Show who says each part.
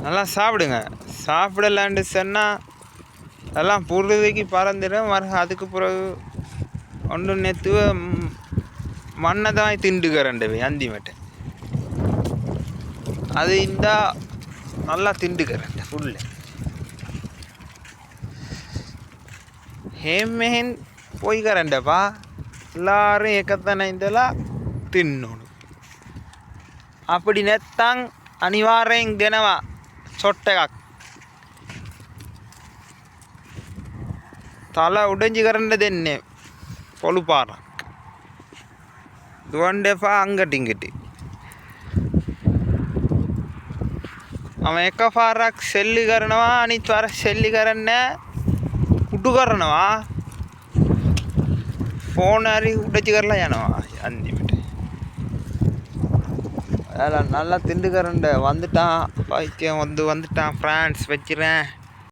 Speaker 1: நல்லா சாப்பிடுங்க. சாப்பிடலான்னு சொன்னால் எல்லாம் புழுதிக்கு பறந்துடும். அதுக்கு பிறகு ஒன்று நெத்துவ மண்ணை தான் திண்டுக்கிறண்டவை அந்தி மட்டும் அது இருந்தால் நல்லா திண்டுக்கிறண்ட ஃபுல்லு ஹேமேன் போய்க்கிறண்டப்பா எல்லாரும் ஏக்கத்தானே இதெல்லாம் தின்னணும். அப்படி நெத்தாங் அனிவாரம் தினவா சொட்டகாக் தலை உடைஞ்சிக்கிறண்டது என்ன பொழுப்பாறான் දුවන්ඩපා අංගටිංගටි මම එක පාරක් සෙල්ලි කරනවා අනිත් වර සෙල්ලි කරන්න කුටු කරනවා ෆෝන් හරි උඩචි කරලා යනවා අන්තිමට அதெல்லாம் நல்லா திண்டுக்கரண்ட வந்துட்டான் பைத்தியம் வந்துட்டான் ஃப்ரான்ஸ் வச்சுறேன்.